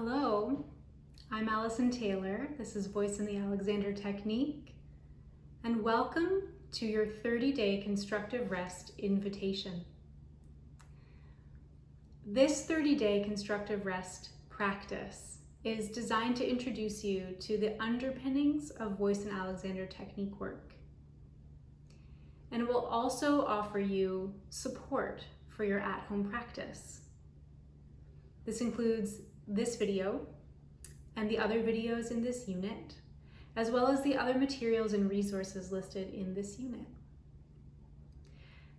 Hello, I'm Allison Taylor. This is Voice in the Alexander Technique, and welcome to your 30-day constructive rest invitation. This 30-day constructive rest practice is designed to introduce you to the underpinnings of Voice in Alexander Technique work. And it will also offer you support for your at-home practice. This includes this video and the other videos in this unit, as well as the other materials and resources listed in this unit.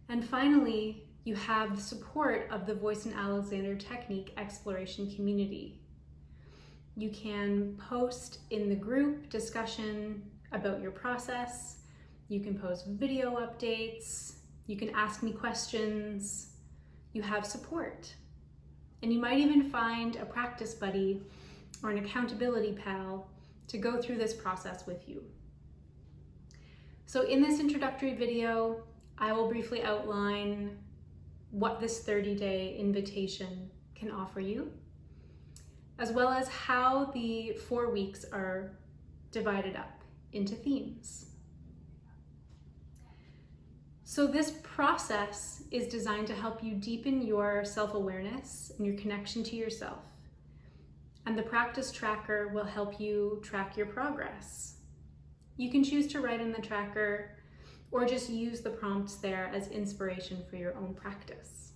And finally, you have the support of the Voice in Alexander Technique exploration community. You can post in the group discussion about your process. You can post video updates. You can ask me questions. You have support. And you might even find a practice buddy or an accountability pal to go through this process with you. So in this introductory video, I will briefly outline what this 30-day invitation can offer you, as well as how the 4 weeks are divided up into themes. So this process is designed to help you deepen your self-awareness and your connection to yourself. And the practice tracker will help you track your progress. You can choose to write in the tracker or just use the prompts there as inspiration for your own practice.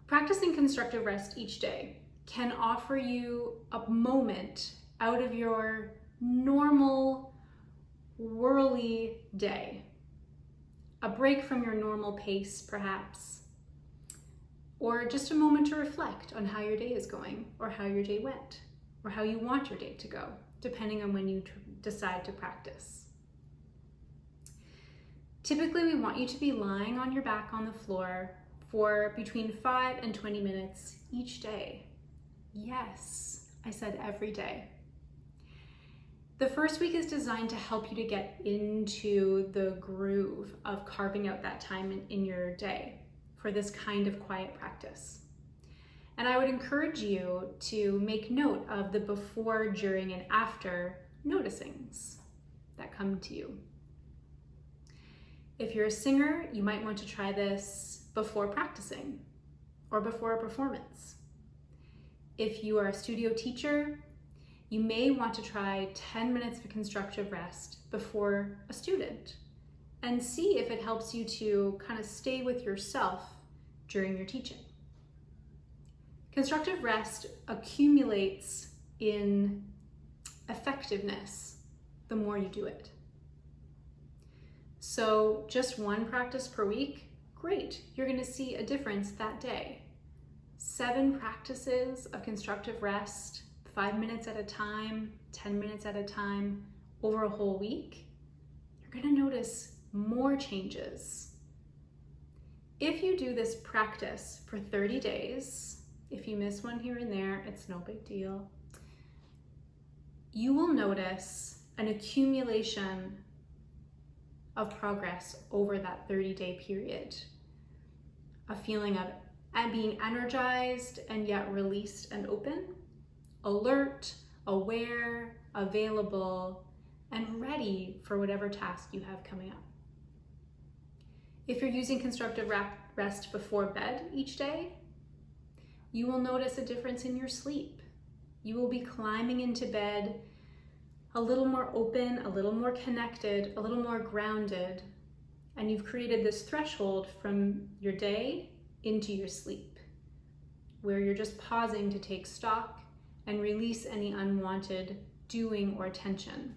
Practicing constructive rest each day can offer you a moment out of your normal whirly day, a break from your normal pace perhaps, or just a moment to reflect on how your day is going, or how your day went, or how you want your day to go, depending on when you decide to practice. Typically, we want you to be lying on your back on the floor for between 5 and 20 minutes each day. Yes, I said every day. The first week is designed to help you to get into the groove of carving out that time in your day for this kind of quiet practice. And I would encourage you to make note of the before, during, and after noticings that come to you. If you're a singer, you might want to try this before practicing or before a performance. If you are a studio teacher, you may want to try 10 minutes of constructive rest before a student and see if it helps you to kind of stay with yourself during your teaching. Constructive rest accumulates in effectiveness the more you do it. So just one practice per week, great, you're going to see a difference that day. 7 practices of constructive rest, 5 minutes at a time, 10 minutes at a time, over a whole week, you're going to notice more changes. If you do this practice for 30 days, if you miss one here and there, it's no big deal, you will notice an accumulation of progress over that 30-day period. A feeling of being energized and yet released and open, alert, aware, available, and ready for whatever task you have coming up. If you're using constructive rest before bed each day, you will notice a difference in your sleep. You will be climbing into bed a little more open, a little more connected, a little more grounded, and you've created this threshold from your day into your sleep, where you're just pausing to take stock and release any unwanted doing or tension.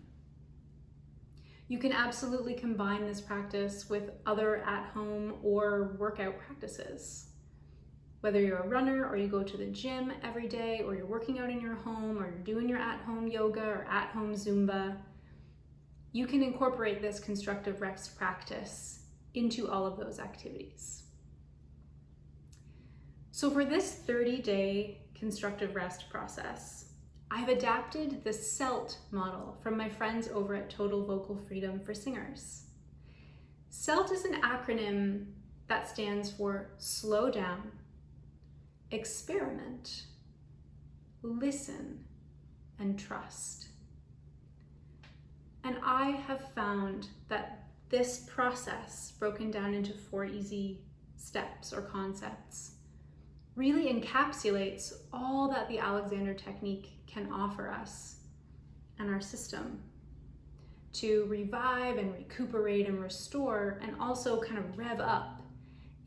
You can absolutely combine this practice with other at-home or workout practices. Whether you're a runner or you go to the gym every day, or you're working out in your home, or you're doing your at-home yoga or at-home Zumba, you can incorporate this constructive rest practice into all of those activities. So for this 30-day constructive rest process, I've adapted the CELT model from my friends over at Total Vocal Freedom for Singers. CELT is an acronym that stands for slow down, experiment, listen, and trust. And I have found that this process, broken down into 4 easy steps or concepts, really encapsulates all that the Alexander technique can offer us and our system to revive and recuperate and restore, and also kind of rev up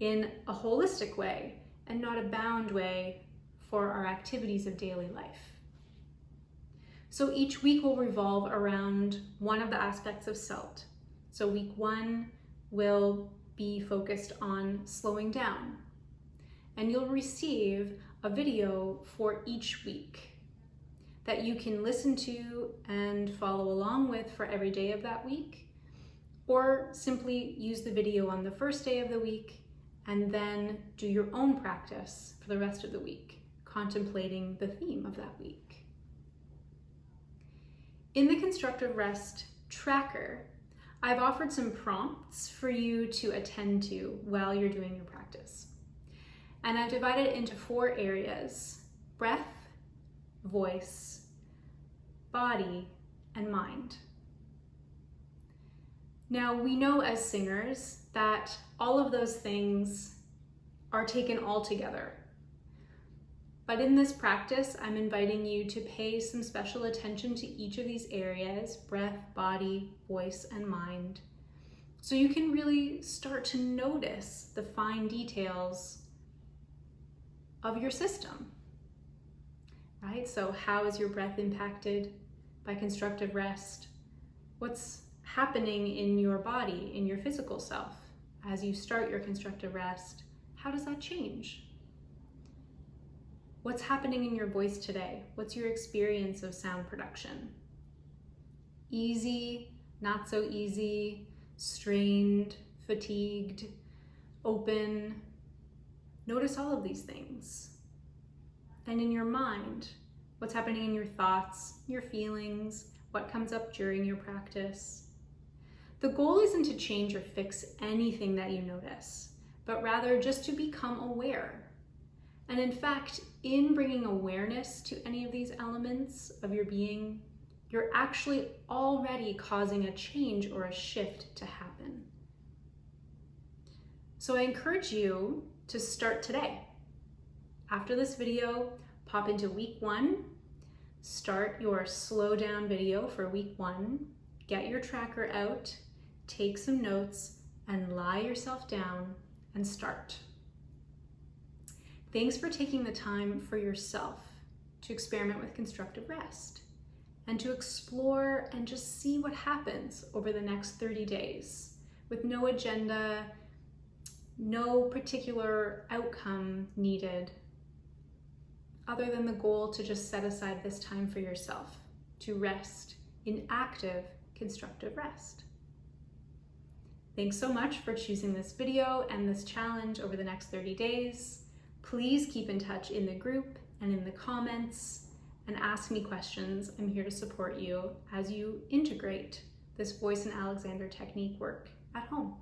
in a holistic way and not a bound way for our activities of daily life. So each week will revolve around one of the aspects of SELT. So week 1 will be focused on slowing down, and you'll receive a video for each week that you can listen to and follow along with for every day of that week, or simply use the video on the first day of the week and then do your own practice for the rest of the week, contemplating the theme of that week. In the Constructive Rest tracker, I've offered some prompts for you to attend to while you're doing your practice. And I've divided it into 4 areas: breath, voice, body, and mind. Now, we know as singers that all of those things are taken all together. But in this practice, I'm inviting you to pay some special attention to each of these areas: breath, body, voice, and mind, so you can really start to notice the fine details of your system, right? So how is your breath impacted by constructive rest? What's happening in your body, in your physical self, as you start your constructive rest? How does that change? What's happening in your voice today? What's your experience of sound production? Easy, not so easy, strained, fatigued, open. Notice all of these things. And in your mind, what's happening in your thoughts, your feelings, what comes up during your practice. The goal isn't to change or fix anything that you notice, but rather just to become aware. And in fact, in bringing awareness to any of these elements of your being, you're actually already causing a change or a shift to happen. So I encourage you to start today. After this video, pop into week 1, start your slow down video for week 1, get your tracker out, take some notes, and lie yourself down and start. Thanks for taking the time for yourself to experiment with constructive rest and to explore and just see what happens over the next 30 days with no agenda, no particular outcome needed, other than the goal to just set aside this time for yourself to rest in active constructive rest. Thanks so much for choosing this video and this challenge over the next 30 days. Please keep in touch in the group and in the comments and ask me questions. I'm here to support you as you integrate this voice and Alexander technique work at home.